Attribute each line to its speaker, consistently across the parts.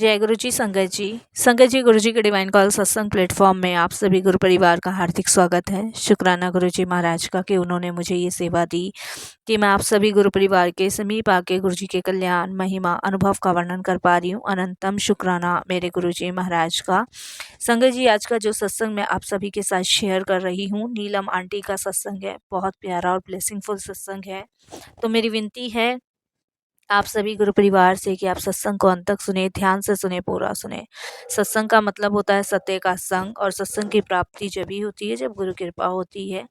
Speaker 1: जय गुरु जी। संगत जी गुरु जी के डिवाइन कॉल सत्संग प्लेटफॉर्म में आप सभी गुरु परिवार का हार्दिक स्वागत है। शुक्राना गुरु जी महाराज का कि उन्होंने मुझे ये सेवा दी कि मैं आप सभी गुरु परिवार के समीप आके गुरु जी के कल्याण महिमा अनुभव का वर्णन कर पा रही हूँ। अनंतम शुक्राना मेरे गुरु जी महाराज का। संगत जी, आज का जो सत्संग मैं आप सभी के साथ शेयर कर रही हूँ, नीलम आंटी का सत्संग है। बहुत प्यारा और ब्लेसिंगफुल सत्संग है। तो मेरी विनती है आप सभी गुरु परिवार से कि आप सत्संग को अंत तक सुने, ध्यान से सुने, पूरा सुने। सत्संग का मतलब होता है सत्य का संग, और सत्संग की प्राप्ति जब ही होती है जब गुरु कृपा होती है।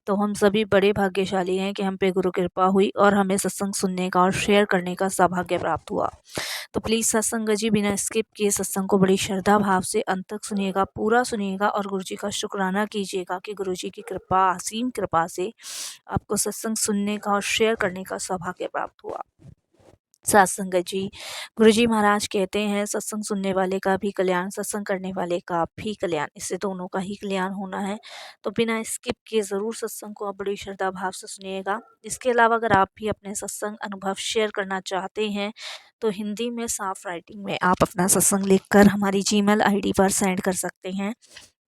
Speaker 1: तो हम सभी बड़े भाग्यशाली हैं कि हम पे गुरु कृपा हुई और हमें सत्संग सुनने का और शेयर करने का सौभाग्य प्राप्त हुआ। तो प्लीज़ सत्संग जी बिना स्किप किए सत्संग को बड़ी श्रद्धा भाव से अंत तक सुनिएगा, पूरा सुनिएगा और गुरु जी का शुक्राना कीजिएगा कि गुरु जी की कृपा, असीम कृपा से आपको सत्संग सुनने का और शेयर करने का सौभाग्य प्राप्त हुआ। सत्संगत जी, गुरु जी महाराज कहते हैं सत्संग सुनने वाले का भी कल्याण, सत्संग करने वाले का भी कल्याण, इससे दोनों का ही कल्याण होना है। तो बिना स्किप किए ज़रूर सत्संग को आप बड़ी श्रद्धा भाव से सुनिएगा। इसके अलावा अगर आप भी अपने सत्संग अनुभव शेयर करना चाहते हैं तो हिंदी में साफ राइटिंग में आप अपना सत्संग लिखकर हमारी जीमेल आईडी पर सेंड कर सकते हैं,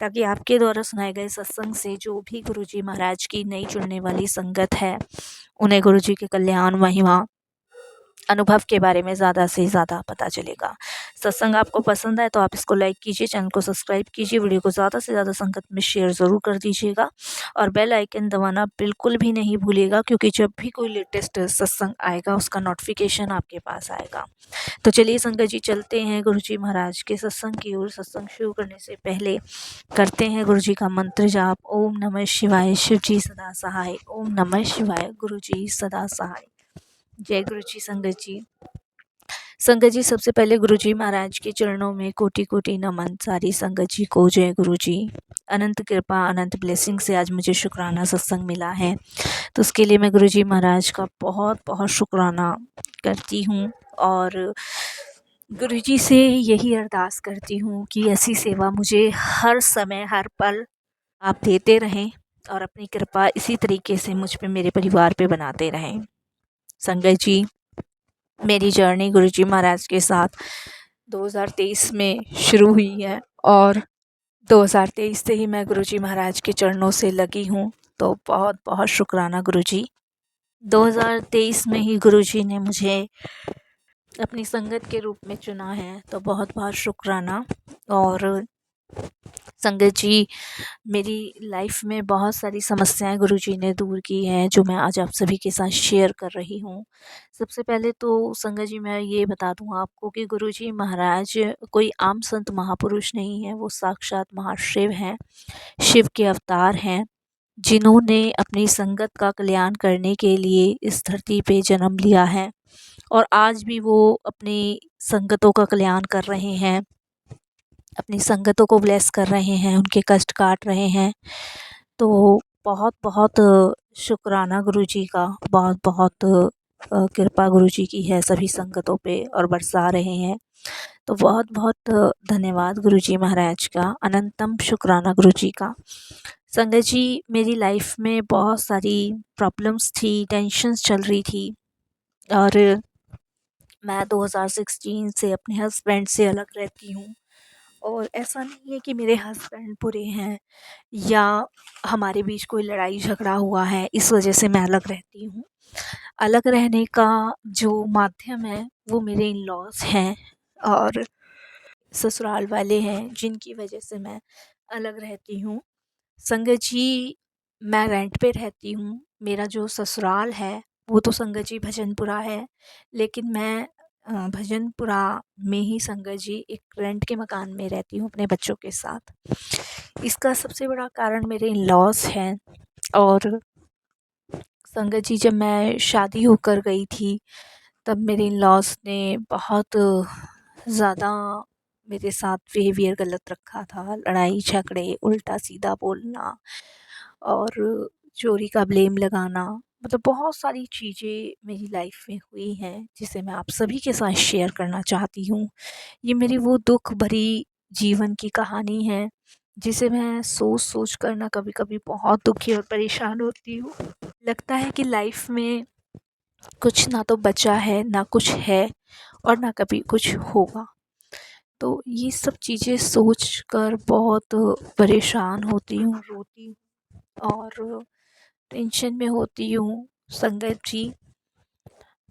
Speaker 1: ताकि आपके द्वारा सुनाए गए सत्संग से जो भी गुरु जी महाराज की नई जुड़ने वाली संगत है उन्हें गुरु जी के कल्याण महिमा अनुभव के बारे में ज़्यादा से ज़्यादा पता चलेगा। सत्संग आपको पसंद आए तो आप इसको लाइक कीजिए, चैनल को सब्सक्राइब कीजिए, वीडियो को ज़्यादा से ज़्यादा संगत में शेयर ज़रूर कर दीजिएगा और बेल आइकन दबाना बिल्कुल भी नहीं भूलिएगा, क्योंकि जब भी कोई लेटेस्ट सत्संग आएगा उसका नोटिफिकेशन आपके पास आएगा। तो चलिए संगत जी, चलते हैं गुरु जी महाराज के सत्संग की ओर। सत्संग शुरू करने से पहले करते हैं गुरु जी का मंत्र जाप। ओम नमः शिवाय, शिव जी सदा सहाय। ओम नमः शिवाय, गुरु जी सदा सहाय। जय गुरु जी। संगत जी सबसे पहले गुरु जी महाराज के चरणों में कोटि कोटि नमन। सारी संगत जी को जय गुरु जी। अनंत कृपा, अनंत ब्लेसिंग से आज मुझे शुक्राना सत्संग मिला है, तो उसके लिए मैं गुरु जी महाराज का बहुत बहुत शुक्राना करती हूँ और गुरु जी से यही अरदास करती हूँ कि ऐसी सेवा मुझे हर समय हर पल आप देते रहें और अपनी कृपा इसी तरीके से मुझ पे, मेरे परिवार पे बनाते रहें। संगत जी, मेरी जर्नी गुरु जी महाराज के साथ 2023 में शुरू हुई है और 2023 से ही मैं गुरु जी महाराज के चरणों से लगी हूँ। तो बहुत बहुत शुक्राना गुरु जी। 2023 में ही गुरु जी ने मुझे अपनी संगत के रूप में चुना है, तो बहुत बहुत शुक्राना। और संगत जी, मेरी लाइफ में बहुत सारी समस्याएं गुरु जी ने दूर की हैं, जो मैं आज आप सभी के साथ शेयर कर रही हूँ। सबसे पहले तो संगत जी मैं ये बता दूँ आपको कि गुरु जी महाराज कोई आम संत महापुरुष नहीं है, वो साक्षात महाशिव हैं, शिव के अवतार हैं, जिन्होंने अपनी संगत का कल्याण करने के लिए इस धरती पे जन्म लिया है और आज भी वो अपनी संगतों का कल्याण कर रहे हैं, अपनी संगतों को ब्लेस कर रहे हैं, उनके कष्ट काट रहे हैं। तो बहुत बहुत शुक्राना गुरु जी का, बहुत बहुत कृपा गुरु जी की है सभी संगतों पे और बरसा रहे हैं। तो बहुत बहुत धन्यवाद गुरु जी महाराज का, अनंतम शुक्राना गुरु जी का। संगत जी, मेरी लाइफ में बहुत सारी प्रॉब्लम्स थी, टेंशन्स चल रही थी और मैं 2016 से अपने हस्बैंड से अलग रहती हूँ। और ऐसा नहीं है कि मेरे हस्बैंड बुरे हैं या हमारे बीच कोई लड़ाई झगड़ा हुआ है इस वजह से मैं अलग रहती हूँ। अलग रहने का जो माध्यम है वो मेरे इन लॉज हैं और ससुराल वाले हैं, जिनकी वजह से मैं अलग रहती हूँ। संगत जी, मैं रेंट पे रहती हूँ। मेरा जो ससुराल है वो तो संगत जी भजनपुरा है, लेकिन मैं भजनपुरा में ही संगत जी एक रेंट के मकान में रहती हूँ अपने बच्चों के साथ। इसका सबसे बड़ा कारण मेरे इन लॉज हैं। और संगत जी, जब मैं शादी होकर गई थी तब मेरे इन लॉज ने बहुत ज़्यादा मेरे साथ बिहेवियर गलत रखा था, लड़ाई झगड़े, उल्टा सीधा बोलना और चोरी का ब्लेम लगाना, मतलब बहुत सारी चीज़ें मेरी लाइफ में हुई हैं जिसे मैं आप सभी के साथ शेयर करना चाहती हूँ। ये मेरी वो दुख भरी जीवन की कहानी है जिसे मैं सोच सोच कर ना कभी कभी बहुत दुखी और परेशान होती हूँ। लगता है कि लाइफ में कुछ ना तो बचा है, ना कुछ है और ना कभी कुछ होगा। तो ये सब चीज़ें सोच कर बहुत परेशान होती हूँ, रोती हूँ और टेंशन में होती हूँ। संगत जी,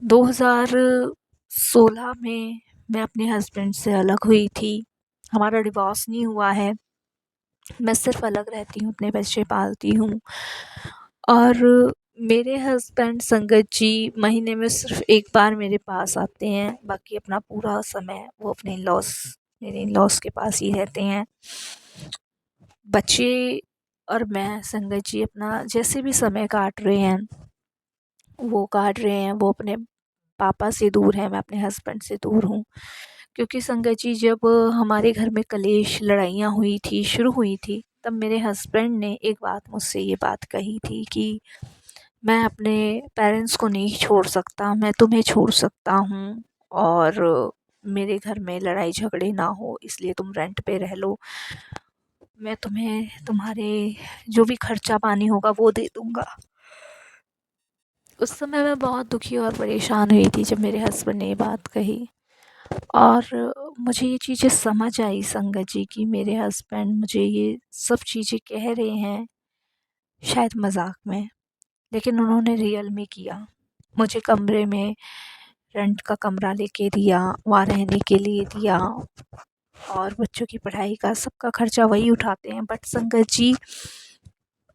Speaker 1: 2016 में मैं अपने हस्बैंड से अलग हुई थी। हमारा डिवोर्स नहीं हुआ है, मैं सिर्फ अलग रहती हूँ, अपने बच्चे पालती हूँ। और मेरे हस्बैंड संगत जी महीने में सिर्फ एक बार मेरे पास आते हैं, बाकी अपना पूरा समय वो अपने मेरे इन लॉस के पास ही रहते हैं। बच्चे और मैं संगत जी अपना जैसे भी समय काट रहे हैं वो काट रहे हैं। वो अपने पापा से दूर है, मैं अपने हस्बैंड से दूर हूँ। क्योंकि संगत जी जब हमारे घर में कलेश लड़ाइयाँ हुई थी, शुरू हुई थी, तब मेरे हस्बैंड ने एक बात मुझसे ये बात कही थी कि मैं अपने पेरेंट्स को नहीं छोड़ सकता, मैं तुम्हें छोड़ सकता हूँ और मेरे घर में लड़ाई झगड़े ना हो इसलिए तुम रेंट पे रह लो, मैं तुम्हें तुम्हारे जो भी खर्चा पानी होगा वो दे दूँगा। उस समय मैं बहुत दुखी और परेशान हुई थी जब मेरे हस्बैंड ने ये बात कही और मुझे ये चीज़ें समझ आई संगत जी कि मेरे हस्बैंड मुझे ये सब चीज़ें कह रहे हैं शायद मजाक में, लेकिन उन्होंने रियल में किया। मुझे कमरे में रेंट का कमरा लेके दिया, वहाँ रहने के लिए दिया और बच्चों की पढ़ाई का सबका खर्चा वही उठाते हैं। बट संगत जी,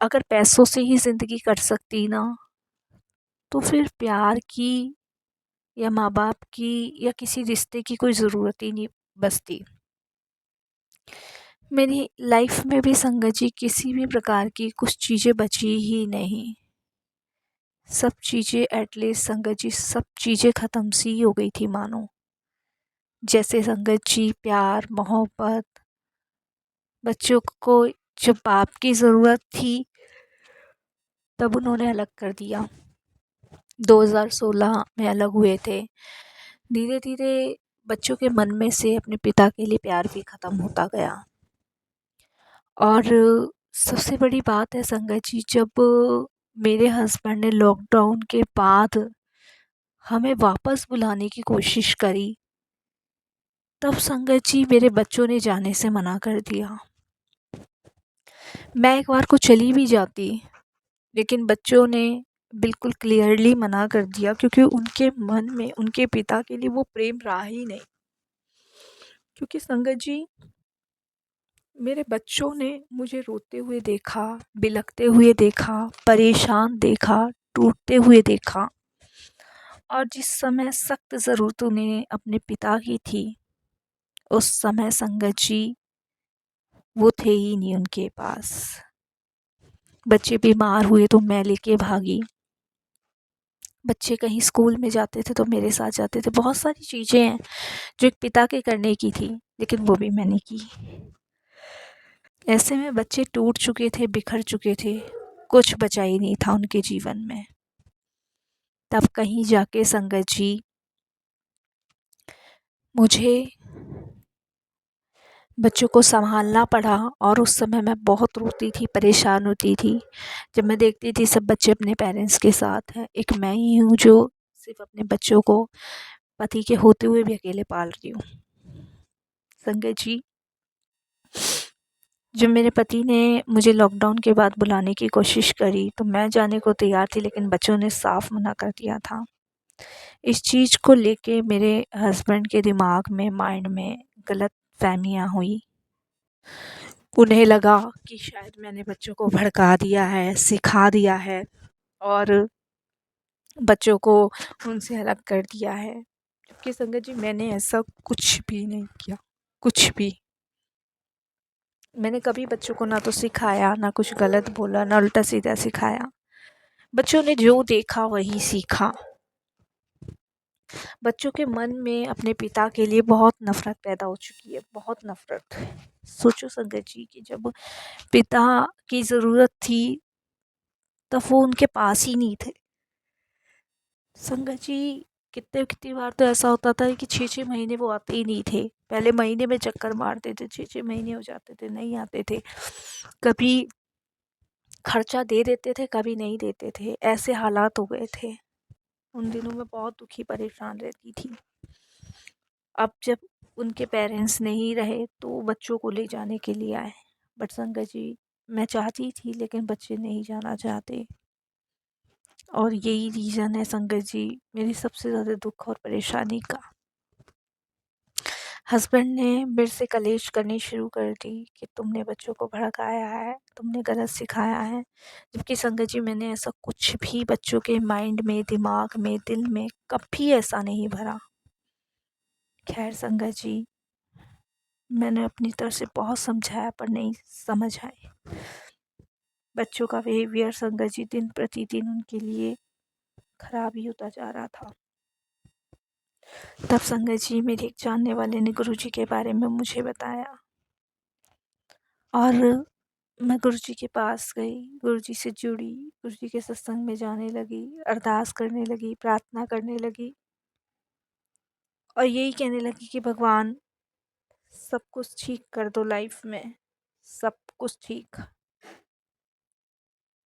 Speaker 1: अगर पैसों से ही ज़िंदगी कट सकती ना, तो फिर प्यार की या माँ बाप की या किसी रिश्ते की कोई ज़रूरत ही नहीं बचती। मेरी लाइफ में भी संगत जी किसी भी प्रकार की कुछ चीज़ें बची ही नहीं। सब चीज़ें एटलीस्ट संगत जी सब चीज़ें ख़त्म सी हो गई थी मानो। जैसे संगत जी प्यार, मोहब्बत, बच्चों को जब बाप की ज़रूरत थी तब उन्होंने अलग कर दिया। 2016 में अलग हुए थे। धीरे धीरे बच्चों के मन में से अपने पिता के लिए प्यार भी ख़त्म होता गया। और सबसे बड़ी बात है संगत जी, जब मेरे हस्बैंड ने लॉकडाउन के बाद हमें वापस बुलाने की कोशिश करी, तब संगत जी मेरे बच्चों ने जाने से मना कर दिया। मैं एक बार को चली भी जाती, लेकिन बच्चों ने बिल्कुल क्लियरली मना कर दिया क्योंकि उनके मन में उनके पिता के लिए वो प्रेम रहा ही नहीं। क्योंकि संगत जी मेरे बच्चों ने मुझे रोते हुए देखा, बिलखते हुए देखा, परेशान देखा, टूटते हुए देखा और जिस समय सख्त ज़रूरत उन्हें अपने पिता की थी, उस समय संगत जी वो थे ही नहीं उनके पास। बच्चे बीमार हुए तो मैं लेके भागी, बच्चे कहीं स्कूल में जाते थे तो मेरे साथ जाते थे। बहुत सारी चीज़ें हैं जो एक पिता के करने की थी, लेकिन वो भी मैंने की। ऐसे में बच्चे टूट चुके थे, बिखर चुके थे, कुछ बचा ही नहीं था उनके जीवन में। तब कहीं जाके संगत जी मुझे बच्चों को संभालना पड़ा और उस समय मैं बहुत रोती थी, परेशान होती थी। जब मैं देखती थी सब बच्चे अपने पेरेंट्स के साथ हैं, एक मैं ही हूँ जो सिर्फ अपने बच्चों को पति के होते हुए भी अकेले पाल रही हूँ। संगत जी, जब मेरे पति ने मुझे लॉकडाउन के बाद बुलाने की कोशिश करी तो मैं जाने को तैयार थी, लेकिन बच्चों ने साफ मना कर दिया था। इस चीज़ को लेके मेरे हस्बैंड के दिमाग में, माइंड में गलत फहमियाँ हुई। उन्हें लगा कि शायद मैंने बच्चों को भड़का दिया है, सिखा दिया है और बच्चों को उनसे अलग कर दिया है। जबकि संगत जी मैंने ऐसा कुछ भी नहीं किया, कुछ भी। मैंने कभी बच्चों को ना तो सिखाया, ना कुछ गलत बोला, ना उल्टा सीधा सिखाया। बच्चों ने जो देखा वही सीखा। बच्चों के मन में अपने पिता के लिए बहुत नफ़रत पैदा हो चुकी है, बहुत नफ़रत। सोचो संगत जी कि जब पिता की ज़रूरत थी तब वो उनके पास ही नहीं थे। संगत जी कितने कितनी बार तो ऐसा होता था कि 6-6 महीने वो आते ही नहीं थे। पहले महीने में चक्कर मारते थे, 6-6 महीने हो जाते थे, नहीं आते थे। कभी खर्चा दे देते थे, कभी नहीं देते थे। ऐसे हालात हो गए थे। उन दिनों में बहुत दुखी परेशान रहती थी। अब जब उनके पेरेंट्स नहीं रहे तो बच्चों को ले जाने के लिए आए। बट संगत जी, मैं चाहती थी लेकिन बच्चे नहीं जाना चाहते, और यही रीज़न है संगत जी मेरी सबसे ज़्यादा दुख और परेशानी का। हस्बैंड ने मेरे से कलेश करनी शुरू कर दी कि तुमने बच्चों को भड़काया है, तुमने गलत सिखाया है। जबकि संगत जी, मैंने ऐसा कुछ भी बच्चों के माइंड में, दिमाग में, दिल में कभी ऐसा नहीं भरा। खैर संगत जी, मैंने अपनी तरफ से बहुत समझाया पर नहीं समझ आए। बच्चों का बिहेवियर संगत जी दिन प्रतिदिन उनके लिए खराब ही होता जा रहा था। तब संगत जी, मेरे एक जानने वाले ने गुरुजी के बारे में मुझे बताया, और मैं गुरुजी के पास गई, गुरुजी से जुड़ी, गुरुजी के सत्संग में जाने लगी, अरदास करने लगी, प्रार्थना करने लगी, और यही कहने लगी कि भगवान सब कुछ ठीक कर दो लाइफ में, सब कुछ ठीक।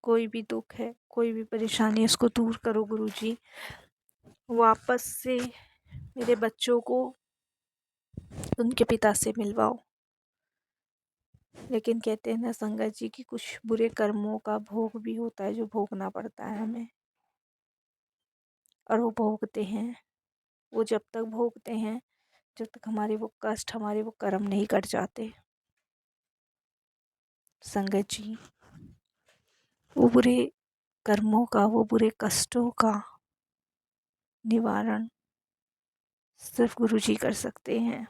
Speaker 1: कोई भी दुख है, कोई भी परेशानी है, उसको दूर करो गुरुजी। वापस से मेरे बच्चों को उनके पिता से मिलवाओ। लेकिन कहते हैं ना संगत जी कि कुछ बुरे कर्मों का भोग भी होता है जो भोगना पड़ता है हमें, और वो भोगते हैं। वो जब तक भोगते हैं, जब तक हमारे वो कष्ट, हमारे वो कर्म नहीं कट जाते। संगत जी, वो बुरे कर्मों का, वो बुरे कष्टों का निवारण सिर्फ गुरुजी कर सकते हैं।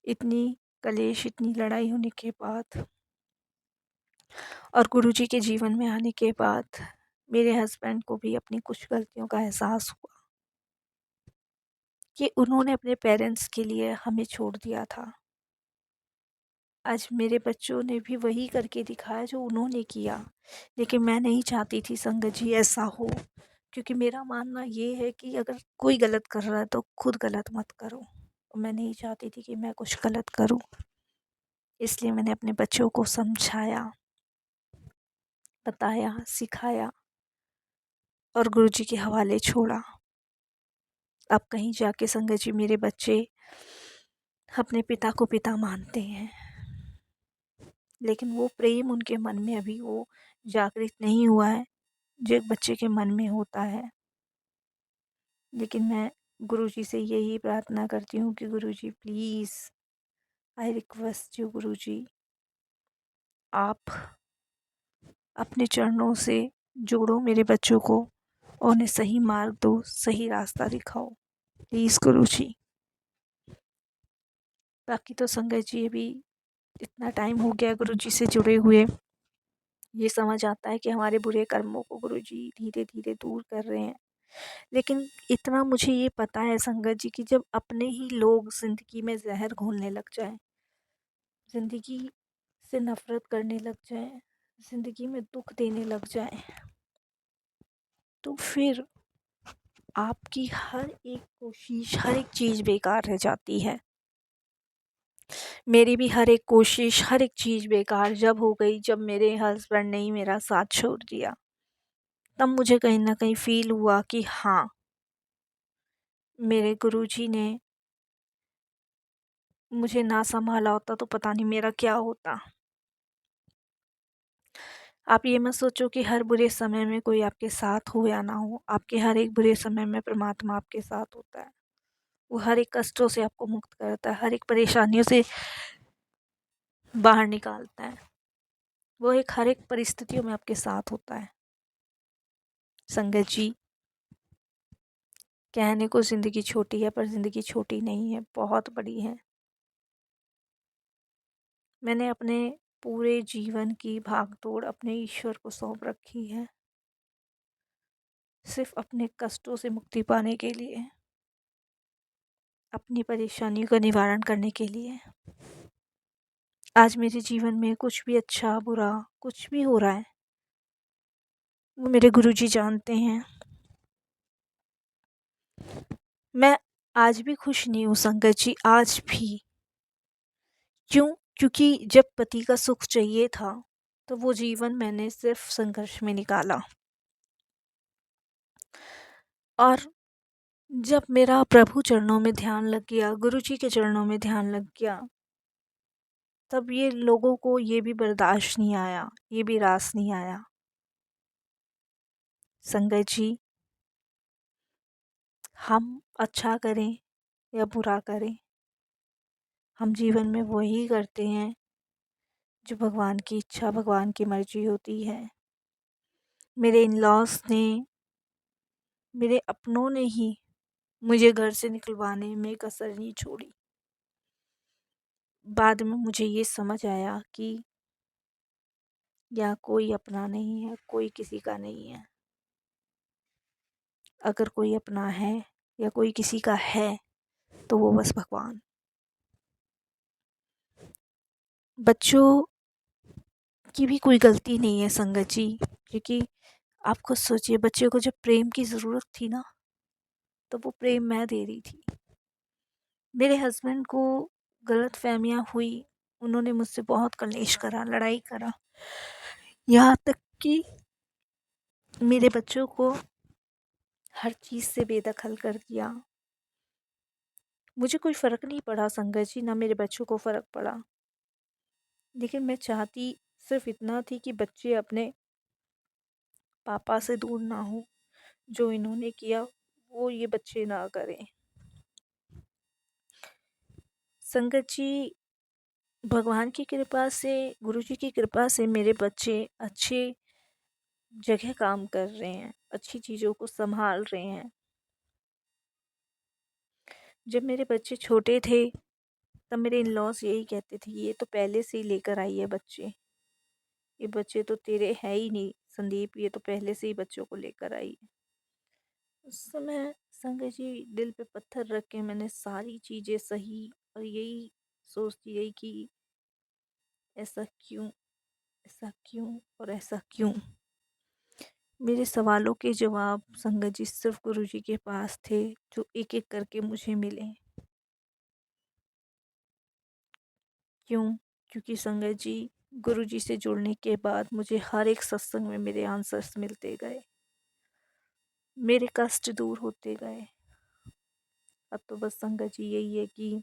Speaker 1: इतनी कलेश, इतनी लड़ाई होने के बाद और गुरुजी के जीवन में आने के बाद मेरे हस्बैंड को भी अपनी कुछ गलतियों का एहसास हुआ कि उन्होंने अपने पेरेंट्स के लिए हमें छोड़ दिया था। आज मेरे बच्चों ने भी वही करके दिखाया जो उन्होंने किया, लेकिन मैं नहीं चाहती थी संगत जी ऐसा हो, क्योंकि मेरा मानना ये है कि अगर कोई गलत कर रहा है तो खुद गलत मत करो। मैं नहीं चाहती थी कि मैं कुछ गलत करूं, इसलिए मैंने अपने बच्चों को समझाया, बताया, सिखाया और गुरुजी के हवाले छोड़ा। अब कहीं जाके संगत जी मेरे बच्चे अपने पिता को पिता मानते हैं, लेकिन वो प्रेम उनके मन में अभी वो जागृत नहीं हुआ है जो एक बच्चे के मन में होता है। लेकिन मैं गुरुजी से यही प्रार्थना करती हूँ कि गुरुजी प्लीज़, आई रिक्वेस्ट यू गुरुजी, आप अपने चरणों से जोड़ो मेरे बच्चों को और उन्हें सही मार्ग दो, सही रास्ता दिखाओ प्लीज़ गुरुजी। बाकी तो संगत जी, अभी इतना टाइम हो गया गुरुजी से जुड़े हुए, ये समझ आता है कि हमारे बुरे कर्मों को गुरुजी धीरे धीरे दूर कर रहे हैं। लेकिन इतना मुझे ये पता है संगत जी कि जब अपने ही लोग ज़िंदगी में ज़हर घोलने लग जाएं, ज़िंदगी से नफ़रत करने लग जाएं, ज़िंदगी में दुख देने लग जाएं, तो फिर आपकी हर एक कोशिश, हर एक चीज़ बेकार रह जाती है। मेरी भी हर एक कोशिश, हर एक चीज़ बेकार जब हो गई, जब मेरे हस्बैंड ने ही मेरा साथ छोड़ दिया। तब मुझे कहीं न कहीं फ़ील हुआ कि हाँ, मेरे गुरुजी ने मुझे ना सँभाला होता तो पता नहीं मेरा क्या होता। आप ये मत सोचो कि हर बुरे समय में कोई आपके साथ हो या ना हो, आपके हर एक बुरे समय में परमात्मा आपके साथ होता है। वो हर एक कष्टों से आपको मुक्त करता है, हर एक परेशानियों से बाहर निकालता है। वो एक हर एक परिस्थितियों में आपके साथ होता है। संगत जी, कहने को ज़िंदगी छोटी है पर ज़िंदगी छोटी नहीं है, बहुत बड़ी है। मैंने अपने पूरे जीवन की भाग-दौड़ अपने ईश्वर को सौंप रखी है, सिर्फ़ अपने कष्टों से मुक्ति पाने के लिए, अपनी परेशानियों का निवारण करने के लिए। आज मेरे जीवन में कुछ भी अच्छा, बुरा, कुछ भी हो रहा है, वो मेरे गुरुजी जानते हैं। मैं आज भी खुश नहीं हूँ संगत जी, आज भी। क्यों? क्योंकि जब पति का सुख चाहिए था, तो वो जीवन मैंने सिर्फ़ संघर्ष में निकाला। और जब मेरा प्रभु चरणों में ध्यान लग गया, गुरु जी के चरणों में ध्यान लग गया, तब ये लोगों को ये भी बर्दाश्त नहीं आया, ये भी रास नहीं आया। संगत जी, हम अच्छा करें या बुरा करें, हम जीवन में वही करते हैं जो भगवान की इच्छा, भगवान की मर्जी होती है। मेरे इन लॉज ने, मेरे अपनों ने ही मुझे घर से निकलवाने में कसर नहीं छोड़ी। बाद में मुझे ये समझ आया कि यहाँ कोई अपना नहीं है, कोई किसी का नहीं है। अगर कोई अपना है या कोई किसी का है तो वो बस भगवान। बच्चों की भी कोई गलती नहीं है संगत जी, क्योंकि आप खुद सोचिए, बच्चे को जब प्रेम की ज़रूरत थी ना, तो वो प्रेम मैं दे रही थी। मेरे हस्बैंड को गलत फहमियाँ हुई, उन्होंने मुझसे बहुत कलेश करा, लड़ाई करा, यहाँ तक कि मेरे बच्चों को हर चीज़ से बेदखल कर दिया। मुझे कोई फ़र्क नहीं पड़ा संगत जी, ना मेरे बच्चों को फ़र्क पड़ा। लेकिन मैं चाहती सिर्फ इतना थी कि बच्चे अपने पापा से दूर ना हो। जो इन्होंने किया वो ये बच्चे ना करें। संगत जी, भगवान की कृपा से, गुरु जी की कृपा से मेरे बच्चे अच्छे जगह काम कर रहे हैं, अच्छी चीज़ों को संभाल रहे हैं। जब मेरे बच्चे छोटे थे तब मेरे इन लॉज यही कहते थे, ये तो पहले से ही लेकर आई है बच्चे, ये बच्चे तो तेरे है ही नहीं संदीप, ये तो पहले से ही बच्चों को लेकर आई है। उस समय संगत जी, दिल पे पत्थर रख के मैंने सारी चीज़ें सही और यही सोचती रही कि ऐसा क्यों, ऐसा क्यों और ऐसा क्यों। मेरे सवालों के जवाब संगत जी सिर्फ गुरु जी के पास थे, जो एक एक करके मुझे मिले। क्यों? क्योंकि संगत जी, गुरु जी से जुड़ने के बाद मुझे हर एक सत्संग में मेरे आंसर्स मिलते गए, मेरे कष्ट दूर होते गए। अब तो बस संगत जी यही है कि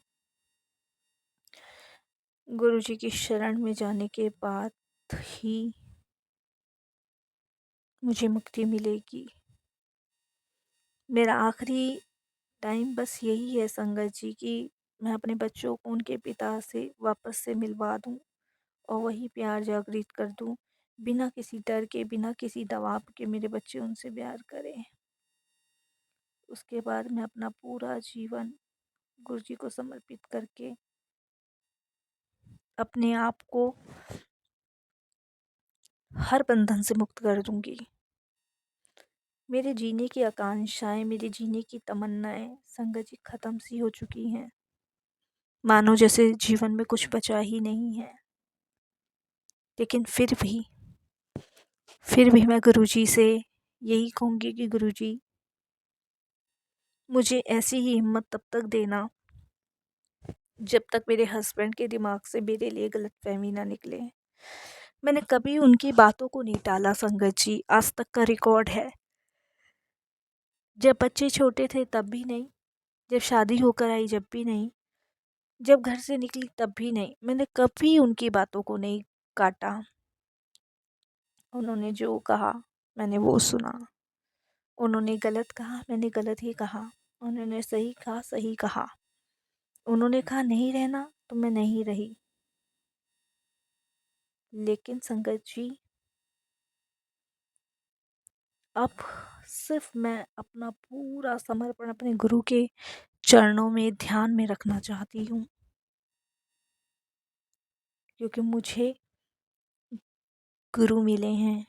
Speaker 1: गुरु जी की शरण में जाने के बाद ही मुझे मुक्ति मिलेगी। मेरा आखिरी टाइम बस यही है संगत जी कि मैं अपने बच्चों को उनके पिता से वापस से मिलवा दूं और वही प्यार जागृत कर दूं, बिना किसी डर के, बिना किसी दबाव के मेरे बच्चे उनसे प्यार करें। उसके बाद मैं अपना पूरा जीवन गुरु जी को समर्पित करके अपने आप को हर बंधन से मुक्त कर दूंगी। मेरे जीने की आकांक्षाएं, मेरे जीने की तमन्नाएं संगत जी ख़त्म सी हो चुकी हैं। मानो जैसे जीवन में कुछ बचा ही नहीं है। लेकिन फिर भी मैं गुरुजी से यही कहूँगी कि गुरुजी, मुझे ऐसी ही हिम्मत तब तक देना जब तक मेरे हस्बैंड के दिमाग से मेरे लिए गलतफहमी ना निकले। मैंने कभी उनकी बातों को नहीं टाला संगत जी, आज तक का रिकॉर्ड है। जब बच्चे छोटे थे तब भी नहीं, जब शादी होकर आई जब भी नहीं, जब घर से निकली तब भी नहीं। मैंने कभी उनकी बातों को नहीं काटा। उन्होंने जो कहा मैंने वो सुना। उन्होंने गलत कहा, मैंने गलत ही कहा। उन्होंने सही कहा, सही कहा। उन्होंने कहा नहीं रहना तो मैं नहीं रही। लेकिन संगत जी, अब सिर्फ मैं अपना पूरा समर्पण अपने गुरु के चरणों में ध्यान में रखना चाहती हूँ, क्योंकि मुझे गुरु मिले हैं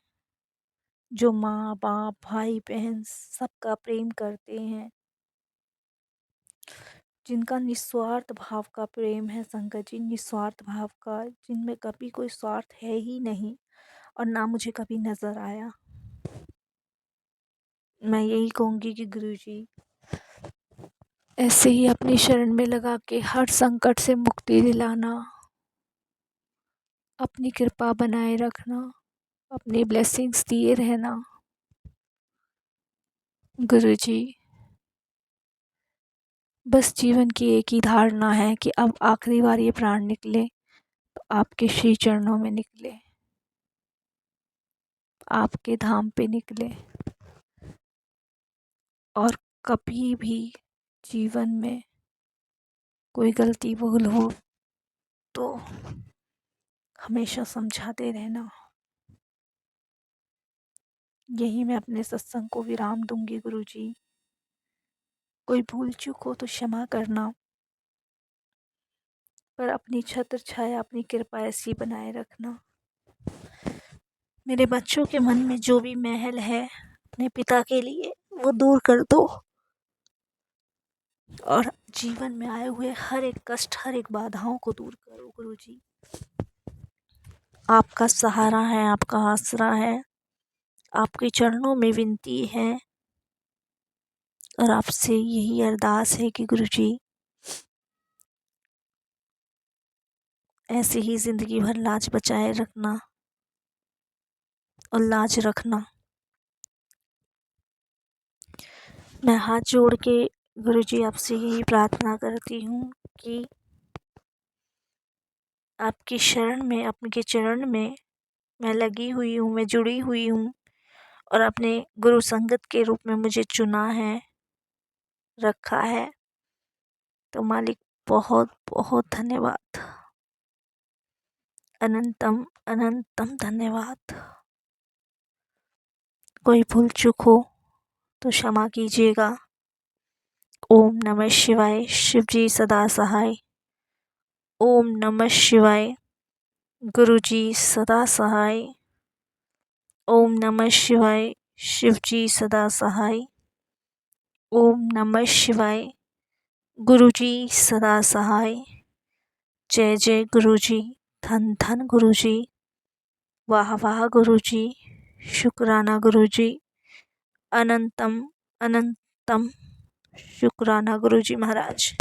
Speaker 1: जो माँ बाप भाई बहन सबका प्रेम करते हैं, जिनका निस्वार्थ भाव का प्रेम है संगत जी, निस्वार्थ भाव का, जिनमें कभी कोई स्वार्थ है ही नहीं और ना मुझे कभी नज़र आया। मैं यही कहूँगी कि गुरुजी, ऐसे ही अपनी शरण में लगा के हर संकट से मुक्ति दिलाना, अपनी कृपा बनाए रखना, अपनी ब्लेसिंग्स दिए रहना। गुरुजी, बस जीवन की एक ही धारणा है कि अब आखिरी बार ये प्राण निकले तो आपके श्री चरणों में निकले, आपके धाम पे निकले। और कभी भी जीवन में कोई गलती भूल हो तो हमेशा समझाते रहना। यही मैं अपने सत्संग को विराम दूंगी गुरुजी। कोई भूल चूक हो तो क्षमा करना, पर अपनी छत्र छाया, अपनी कृपा ऐसी बनाए रखना। मेरे बच्चों के मन में जो भी महल है अपने पिता के लिए वो दूर कर दो, और जीवन में आए हुए हर एक कष्ट, हर एक बाधाओं को दूर करो गुरुजी। आपका सहारा है, आपका आसरा है, आपके चरणों में विनती है और आपसे यही अरदास है कि गुरुजी ऐसे ही ज़िंदगी भर लाज बचाए रखना और लाज रखना। मैं हाथ जोड़ के गुरुजी आपसे यही प्रार्थना करती हूँ कि आपकी शरण में, आपके चरण में मैं लगी हुई हूँ, मैं जुड़ी हुई हूँ और अपने गुरु संगत के रूप में मुझे चुना है, रखा है। तो मालिक बहुत बहुत धन्यवाद, अनंतम अनंतम धन्यवाद। कोई भूल चूक हो तो क्षमा कीजिएगा। ओम नमः शिवाय। शिव जी सदा सहाय। ओम नमः शिवाय। गुरुजी सदा सहाय। ओम नमः शिवाय। शिव जी सदा सहाय। ओम नमः शिवाय। गुरुजी सदा सहाय। जय जय गुरुजी। धन धन गुरुजी। वाह वाह गुरुजी। शुक्राना गुरुजी। अनंतम अनंतम शुक्राना गुरुजी महाराज।